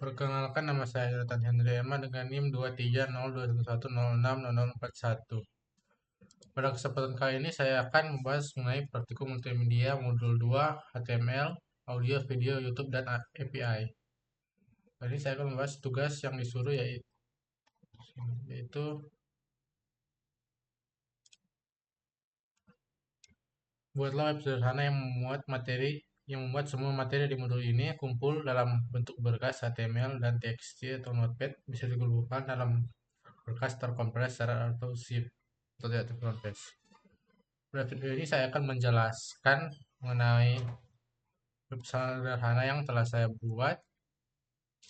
Perkenalkan, nama saya Jonathan Henry Emma dengan NIM 23021106041. Pada kesempatan kali ini saya akan membahas mengenai praktikum multimedia modul 2 HTML, audio, video, YouTube, dan API. Kali ini saya akan membahas tugas yang disuruh yaitu buatlah web sederhana yang membuat semua materi di modul ini kumpul dalam bentuk berkas HTML dan TXT atau Notepad, bisa dikumpulkan dalam berkas terkompres secara atau zip atau tidak terkompres. Pada video ini saya akan menjelaskan mengenai web sederhana yang telah saya buat.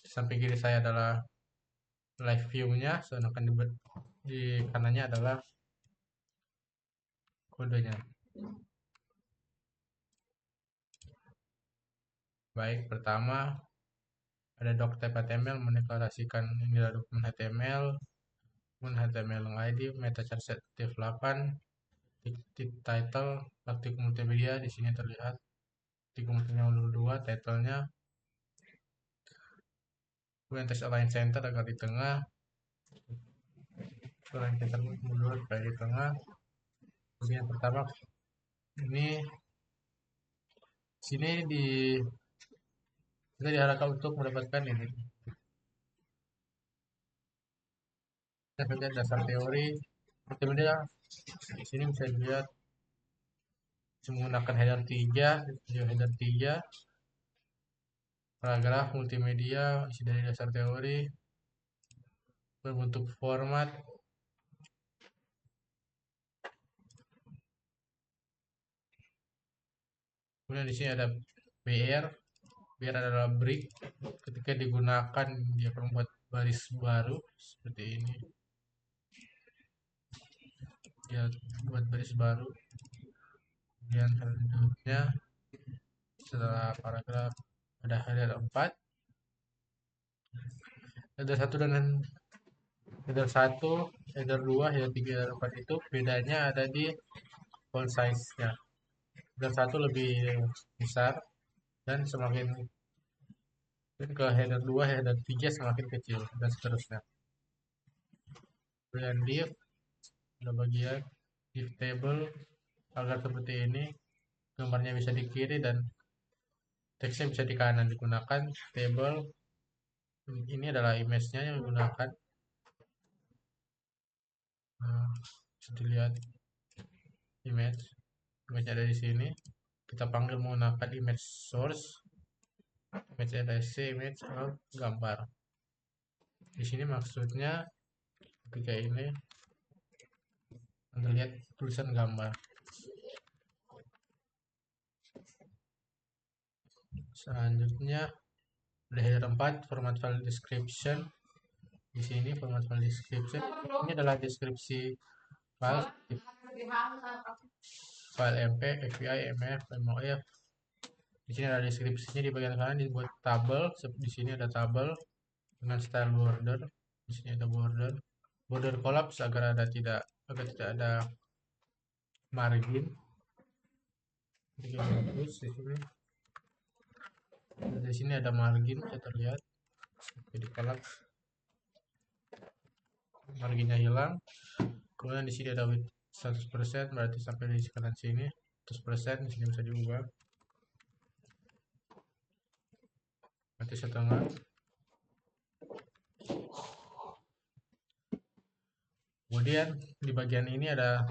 Di samping kiri saya adalah live view-nya, sedangkan di kanannya adalah kodenya. Baik, pertama ada doc.type HTML mendeklarasikan ini adalah dokumen HTML, dokumen HTML ID, meta chart div 8, title, praktikum multimedia di sini terlihat, praktikum multimedia modul 2, title-nya, kemudian text align center agar di tengah, align center mundur supaya di tengah. Kemudian pertama ini sini kita diharapkan untuk mendapatkan ini. Kita lihat dasar teori multimedia. Di sini bisa dilihat menggunakan header 3, paragraf multimedia isi dari dasar teori, berbentuk format, kemudian di sini ada BR adalah break, ketika digunakan dia akan membuat baris baru seperti ini, dia buat baris baru. Kemudian selanjutnya setelah paragraf ada header 4, header 1 dan header 1, header 2, header 3, header 4 itu bedanya ada di font size-nya. Header 1 lebih besar dan semakin ke header 2, header 3 semakin kecil dan seterusnya. Kemudian div, ada bagian div table agar seperti ini, gambarnya bisa di kiri dan teksnya bisa di kanan. Digunakan table, ini adalah image-nya yang digunakan. Bisa dilihat image ada di sini. Kita panggil menggunakan image source, image rsc, image gambar. Di sini maksudnya ketika ini Anda lihat tulisan gambar. Selanjutnya ada header 4, format file description. Di sini format file description ini adalah deskripsi file mp, API, mf, mof. Di sini ada deskripsinya, di bagian kanan dibuat tabel. Di sini ada tabel dengan style border. Di sini ada border collapse agar tidak ada margin. Bagus di sini. Di sini ada margin, bisa terlihat. Jadi collapse, marginnya hilang. Kemudian di sini ada width 100%, berarti sampai di kanan sini 100%. Di sini bisa diubah. Berarti setengah. Kemudian di bagian ini ada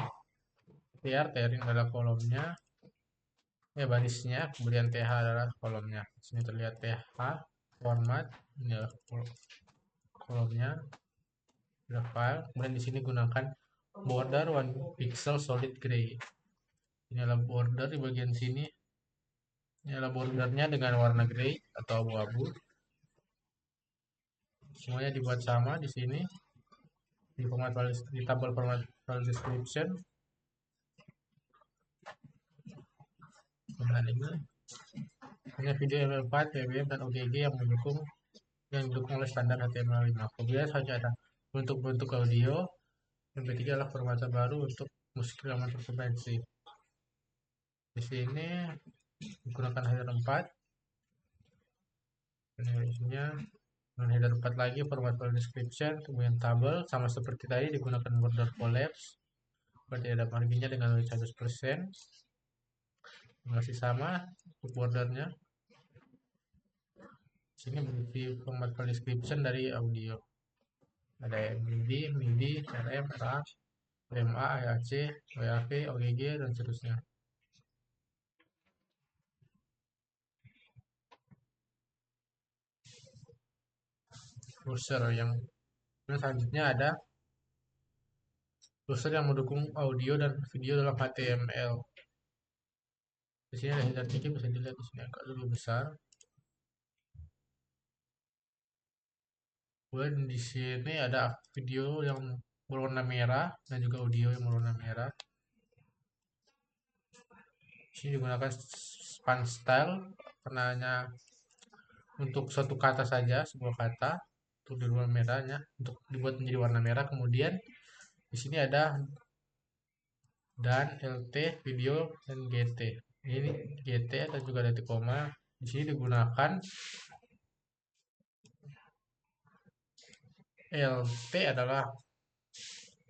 tr ini adalah kolomnya, barisnya, kemudian th adalah kolomnya. Di sini terlihat th format, ini adalah kolomnya, ada file. Kemudian di sini gunakan border 1 pixel solid gray. Ini adalah border di bagian sini. Ini adalah bordernya dengan warna gray atau abu-abu. Semuanya dibuat sama di sini. Di tabel format file description. Kemudian ini hanya video MP4, WWF, dan OGG yang didukung oleh standar HTML5. Kemudian saja ada bentuk-bentuk audio. MP3 adalah format baru untuk musik rekaman frekuensi. Di sini menggunakan header 4. Ini isinya Dan header 4 lagi format file description, kemudian tabel sama seperti tadi digunakan border collapse. Seperti ada marginnya dengan 100%. Masih sama untuk bordernya. Sini berisi format file description dari audio. Ada MIDI, MIDI, RM, RAW, RMA, AAC, WAV, OGG, dan seterusnya. Browser yang selanjutnya ada browser yang mendukung audio dan video dalam HTML. Di sini ada header tiga, bisa dilihat di sini agak lebih besar. Kemudian di sini ada video yang berwarna merah dan juga audio yang berwarna merah. Di sini digunakan span style karena hanya untuk suatu kata saja, sebuah kata untuk di warna merahnya untuk dibuat menjadi warna merah. Kemudian di sini ada dan LT video dan GT. Ini GT dan juga titik koma. Di sini digunakan LT adalah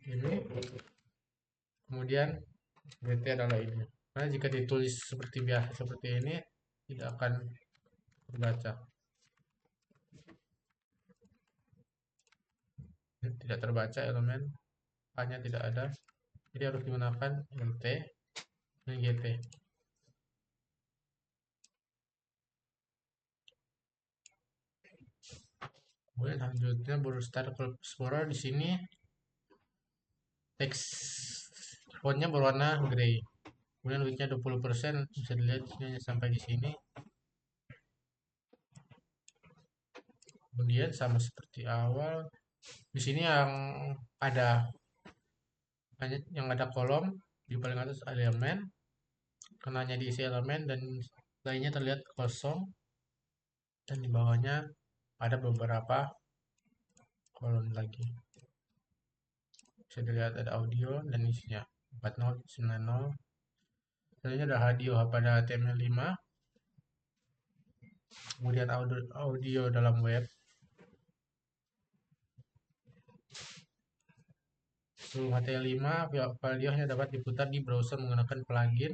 ini, kemudian GT adalah ini. Karena jika ditulis seperti biasa seperti ini tidak akan terbaca, tidak terbaca elemen hanya tidak ada. Jadi harus digunakan LT dan GT. Kemudian selanjutnya Browser Explorer di sini teks fontnya berwarna grey. Kemudian widthnya 20%, bisa dilihat di sini sampai di sini. Kemudian sama seperti awal, di sini yang ada kolom di paling atas ada elemen, kenanya diisi elemen dan lainnya terlihat kosong, dan di bawahnya ada beberapa kolom lagi. Bisa dilihat ada audio dan isinya 40, 90. Selanjutnya ada audio pada HTML5. Kemudian audio dalam web. Sebelum HTML5, video hanya dapat diputar di browser menggunakan plugin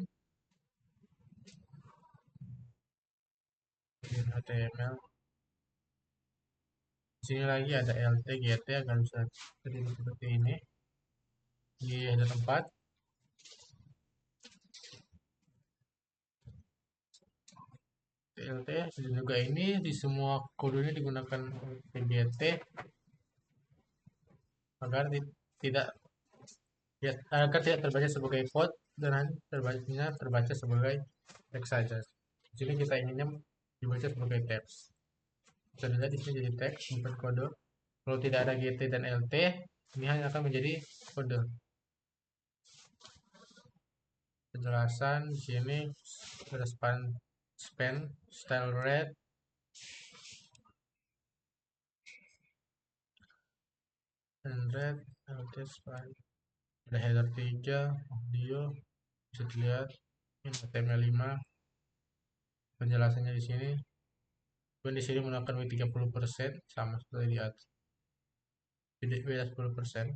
HTML. Di sini lagi ada LT, GT agar bisa terlihat seperti ini. Di header 4. TLT dan juga ini di semua kode ini digunakan GT agar tidak tidak terbaca sebagai quote dan terbaca sebagai teks saja. Di sini kita inginnya dibaca sebagai teks. Bisa dilihat di sini jadi teks bukan kode. Kalau tidak ada GT dan LT, ini hanya akan menjadi kode. Penjelasan di sini ada span style red, dan red, LT span. Ada header 3, audio, bisa dilihat ini HTML5. Penjelasannya di sini. Dan di sini menggunakan W 30% sama seperti di atas. Jadi beda 10%.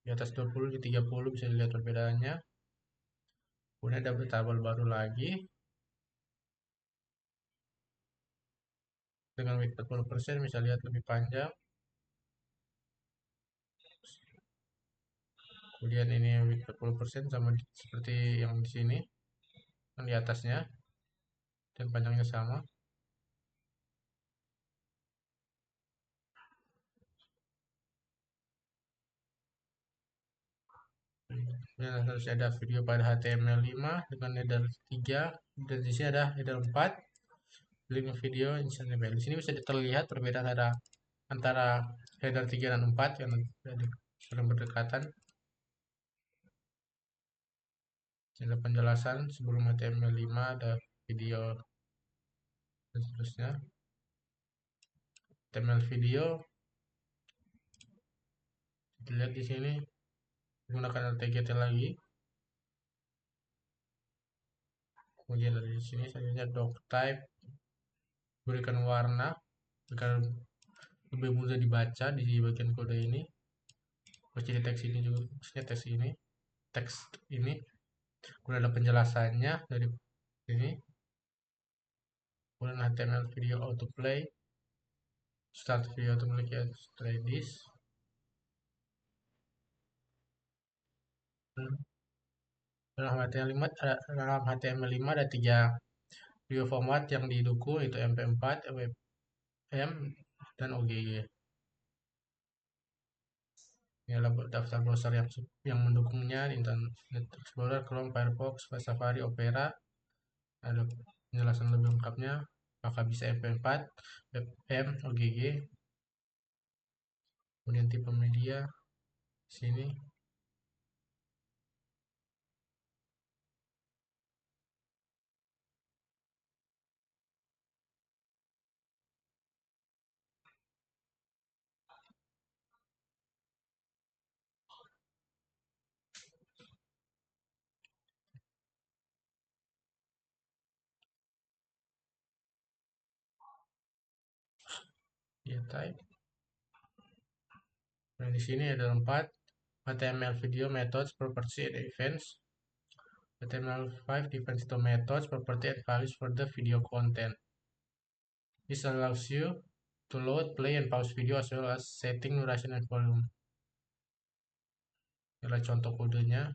Di atas 20, di 30 bisa dilihat perbedaannya. Kemudian ada tabel baru lagi dengan width 40%, bisa lihat lebih panjang. Kemudian ini width 40% sama seperti yang di sini, yang di atasnya, dan panjangnya sama. Kemudian harus ada video pada HTML5 dengan header 3, dan di sini ada header 4, link video Instagram. Di sini bisa terlihat perbedaan antara header 3 dan 4 yang saling berdekatan. Ada penjelasan sebelum HTML5, ada video dan seterusnya. HTML video dilihat di sini menggunakan LTGT lagi. Kemudian dari sini selanjutnya doc type, berikan warna, berikan lebih mudah dibaca di bagian kode ini. Jadi teks ini juga, maksudnya teks ini udah ada penjelasannya dari ini. Kemudian HTML video autoplay, start video automatically try this. Dalam HTML5 ada 3 video format yang didukung, yaitu MP4, WebM, dan OGG. Ini adalah daftar browser yang mendukungnya: Internet Explorer, Chrome, Firefox, Safari, Opera. Ada penjelasan lebih lengkapnya, apakah bisa MP4, WebM, OGG. Kemudian tipe media sini. Ya, type. Nah, di sini ada 4 HTML video methods, property, and events. HTML5 defines the methods, property, and values for the video content. This allows you to load, play, and pause video as well as setting duration and volume. Inilah contoh kodenya.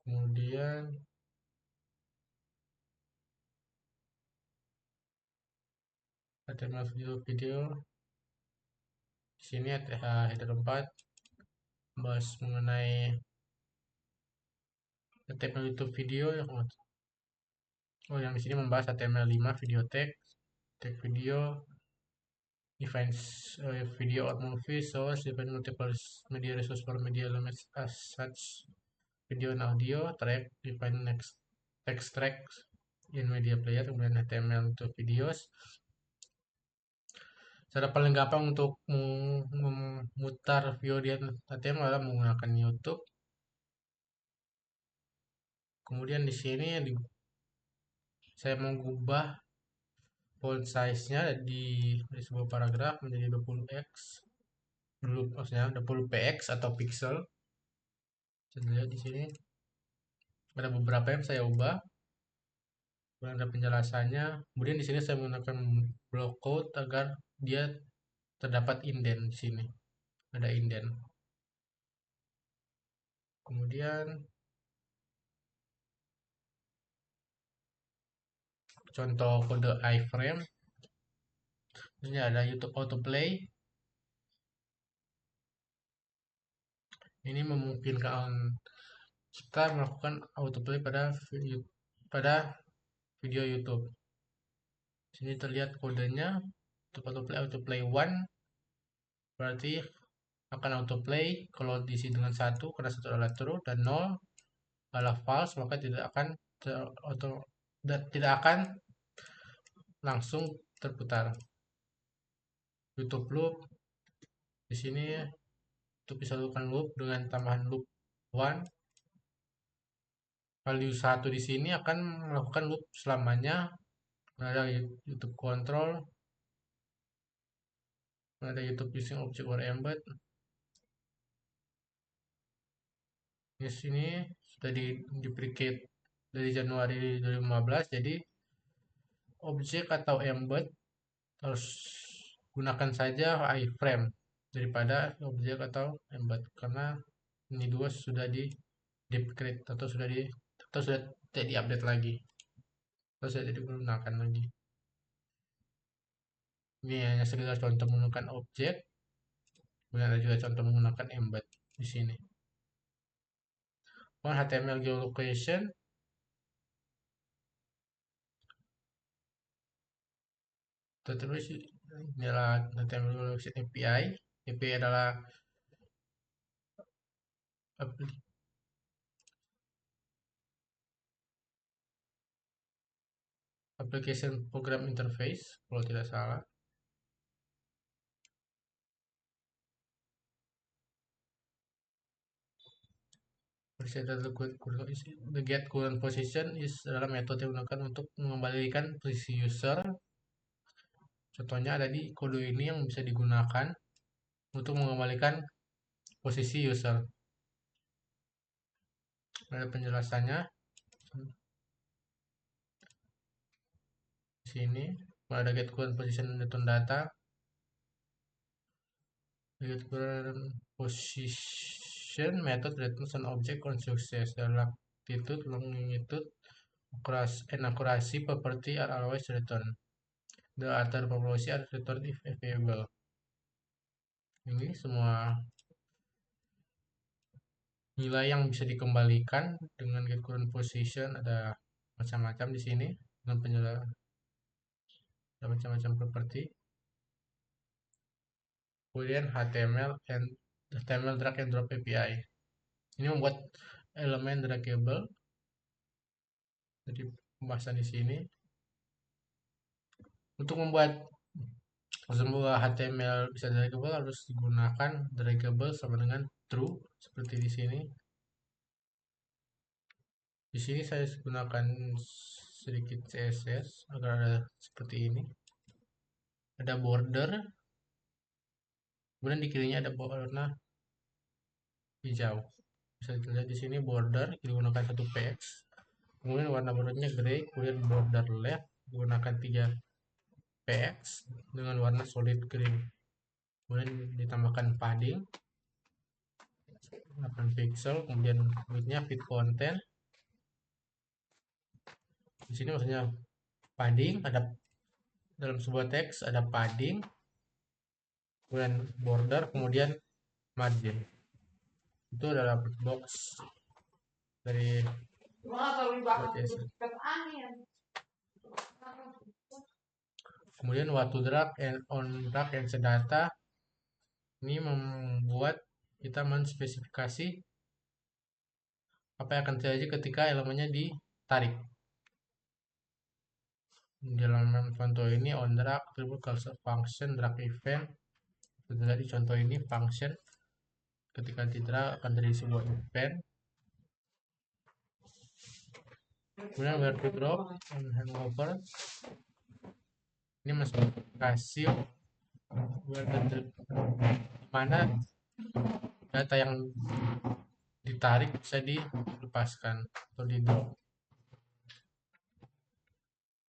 Kemudian HTML video. Di sini ada header 4 bahas mengenai HTML YouTube video ya. Oh, yang di sini membahas HTML5 video tag video, defines video or movie source, define multiple media resource for media elements as such video and audio, track, define next text tracks in media player. Kemudian HTML untuk videos. Cara paling gampang untuk memutar video di HTML adalah menggunakan YouTube. Kemudian di sini saya mengubah font size-nya di sebuah paragraf menjadi 20x. Dulu maksudnya 20px atau pixel. Bisa lihat di sini. Ada beberapa yang saya ubah. Kemudian ada penjelasannya. Kemudian di sini saya menggunakan block code agar dia terdapat indent di sini. Ada indent. Kemudian contoh kode iframe. Ini ada YouTube autoplay. Ini memungkinkan kita melakukan autoplay pada video YouTube. Sini terlihat kodenya. Untuk autoplay 1 berarti akan autoplay kalau diisi dengan 1 karena 1 adalah true dan 0 adalah false, maka tidak akan langsung terputar. YouTube loop di sini untuk bisa lakukan loop dengan tambahan loop 1. Value 1 di sini akan melakukan loop selamanya. Ada YouTube control, ada YouTube using object or embed. Di sini sudah deprecate dari Januari 2015, jadi objek atau embed harus gunakan saja iframe daripada objek atau embed, karena ini dua sudah di deprecate atau sudah tidak diupdate lagi atau sudah tidak digunakan lagi. Ini hanya sekedar contoh menggunakan objek. Kemudian ada juga contoh menggunakan embed di sini. HTML geolocation. Terus ini adalah HTML geolocation API. API adalah application program interface kalau tidak salah. The get current position adalah metode yang digunakan untuk mengembalikan posisi user. Contohnya ada di kode ini yang bisa digunakan untuk mengembalikan posisi user. Ada penjelasannya di sini. Ada get current position return data, get current position method returns an object on success. The latitude, longitude, and accuracy property are always returned. The other property are returned if available. Ini semua nilai yang bisa dikembalikan dengan get current position, ada macam-macam di sini dengan penjelasan, ada macam-macam properti. Kemudian HTML drag and drop API. Ini membuat elemen draggable. Jadi pembahasan di sini untuk membuat sebuah HTML bisa draggable harus digunakan draggable sama dengan true seperti di sini. Di sini saya gunakan sedikit CSS agar ada seperti ini. Ada border, kemudian di kirinya ada warna hijau. Bisa dilihat di sini border digunakan 1 px. Kemudian warna bordernya grey, kemudian border left digunakan 3 px dengan warna solid green. Kemudian ditambahkan padding 8 pixel, kemudian widthnya fit content. Di sini maksudnya padding, ada dalam sebuah teks ada padding, kemudian border, kemudian margin. Itu adalah box dari CSS. Kemudian waktu drag and on drag and set data ini membuat kita menspesifikasi apa yang akan terjadi ketika elemennya ditarik. Di dalam contoh ini on drag attribute cursor function drag event. Jadi contoh ini function ketika di-drag akan terjadi sebuah event. Kemudian where to drop on hangover ini menspesifikasi mana data yang ditarik bisa dilepaskan atau di drop.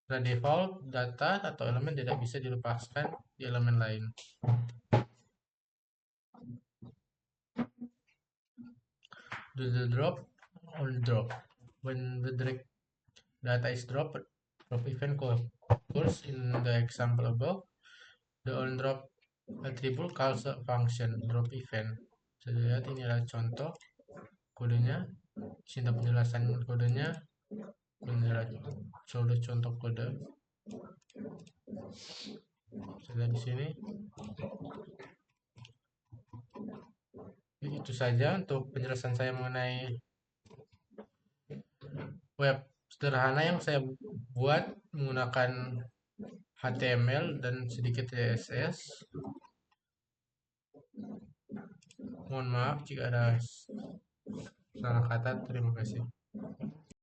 The default data atau elemen tidak bisa dilepaskan di elemen lain. Do the drop on drop. When the data is dropped, drop event occurs in the example above. The on drop attribute calls a function drop event. Jadi lihat ini adalah contoh kodenya. Sini penjelasan kodenya. Contoh kode. Sudah di sini. Itu saja untuk penjelasan saya mengenai web sederhana yang saya buat menggunakan HTML dan sedikit CSS. Mohon maaf jika ada salah kata. Terima kasih.